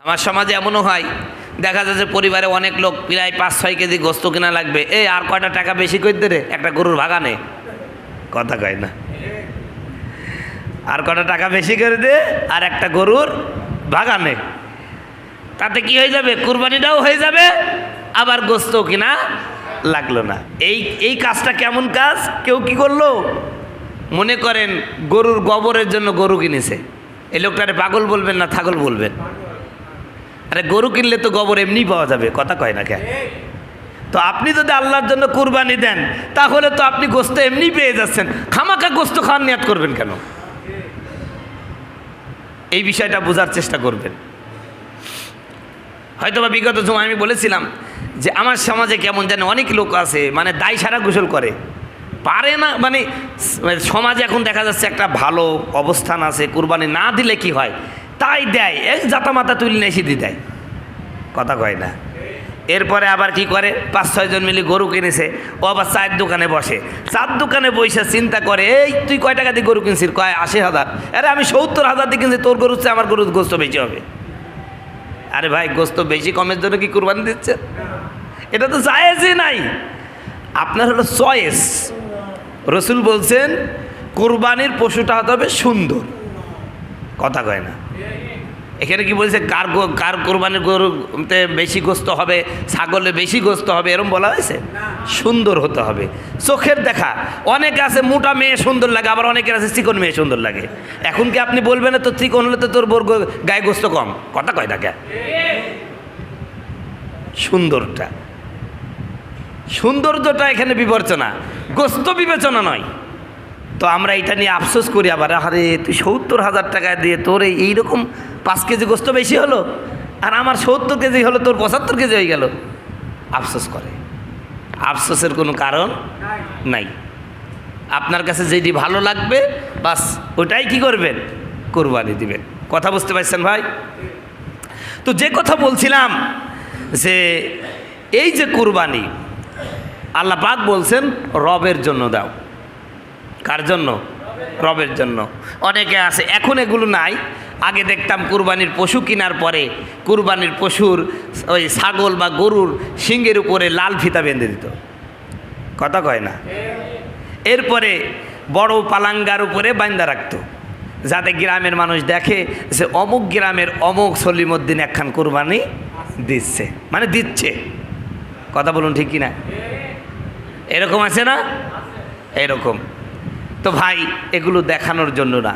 আমার সমাজে এমনও হয়, দেখা যাচ্ছে পরিবারে অনেক লোক, প্রায় 5-6 কেজি গোস্ত কেনা লাগবে। এই আর কয়টা টাকা বেশি করে দে রে, একটা গরুর ভাগানে, কথা কয় না, আর কয়টা টাকা বেশি করে দে আর একটা গরুর ভাগানে। তাতে কি হয়ে যাবে? কুরবানিটাও হয়ে যাবে, আবার গোস্ত কিনা লাগলো না। এই কাজটা কেমন কাজ? কেউ কি করলো, মনে করেন গরুর গোবরের জন্য গরু কিনেছে, এই লোকটারে পাগল বলবেন না ছাগল বলবেন? আরে গরু কিনলে তো গোবর এমনি পাওয়া যাবে, কথা কয় না কেন? তো আপনি যদি আল্লাহর জন্য কুরবানি দেন, তাহলে তো আপনি গোস্ত এমনি পেয়ে যাচ্ছেন, খামাকা গোস্ত খাওয়ার নিয়াত করবেন কেন? এই বিষয়টা বোঝার চেষ্টা করবেন। হয়তো বা বিগত সময় আমি বলেছিলাম যে আমার সমাজে কেমন জানে অনেক লোক আছে, মানে দায় সারা গোসল করে, পারে না। মানে সমাজে এখন দেখা যাচ্ছে একটা ভালো অবস্থান আছে, কুরবানি না দিলে কি হয়, তাই দেয়, এক জাতা মাথা তুলে এসে দিয়ে দেয়, কথা কয় না। এরপরে আবার কি করে, 5-6 জন মিলে গরু কিনেছে, ও আবার চায়ের দোকানে বসে, চার দোকানে বসে চিন্তা করে, এই তুই কয় টাকা দিয়ে গরু কিনছিস? কয় 80,000। আরে আমি 70,000 দিয়ে কিনছি, তোর গরুর চেয়ে আমার গরুর গোস্ত বেশি হবে। আরে ভাই, গোস্ত বেশি কমের জন্য কি কুরবানি দিচ্ছে? এটা তো জায়েজই নাই। আপনার হলো চয়েস। রসুল বলছেন কুরবানির পশুটা হতে হবে সুন্দর, কথা কয় না। এখানে কি বলছে কার কোরবানির গরুতে বেশি গোস্ত হবে, ছাগলে বেশি গোস্ত হবে, এরকম বলা হয়েছে? সুন্দর হতে হবে, চোখের দেখা। অনেকে আছে মোটা মেয়ে সুন্দর লাগে, আবার অনেকের আছে চিকন মেয়ে সুন্দর লাগে। এখন কি আপনি বলবেন না তো চিকন হলে তো তোর বোর গায়ে গোস্ত কম, কথা কয় না কে? সৌন্দর্যটা এখানে বিবেচনা, গোস্ত বিবেচনা নয়। তো আমরা এটা নিয়ে আফসোস করি আবার, আরে তুই 70,000 টাকা দিয়ে তোর এইরকম 5 কেজি গোস্ত বেশি হলো, আর আমার 70 কেজি হলো, তোর 75 কেজি হয়ে গেল। আফসোস করে, আফসোসের কোনো কারণ নাই। আপনার কাছে যেটি ভালো লাগবে বাস ওটাই কি করবেন, কুরবানি দিবেন। কথা বুঝতে পারছেন ভাই? তো যে কথা বলছিলাম যে এই যে কুরবানি, আল্লাহ পাক বলছেন রবের জন্য দাও। কার জন্য? রবের জন্য। অনেকে আছে, এখন এগুলো নাই, আগে দেখতাম কুরবানির পশু কেনার পরে কুরবানির পশুর ওই ছাগল বা গরুর শিংয়ের উপরে লাল ফিতা বেঁধে দিত, কথা কয় না। এরপরে বড় পালাঙ্গার উপরে বাঁধা রাখতো, যাতে গ্রামের মানুষ দেখে যে অমুক গ্রামের অমুক সলিমুদ্দিন একখান কুরবানি দিচ্ছে, মানে দিচ্ছে, কথা বলুন ঠিক কিনা? এরকম আছে না? এরকম। তো ভাই, এগুলো দেখানোর জন্য না,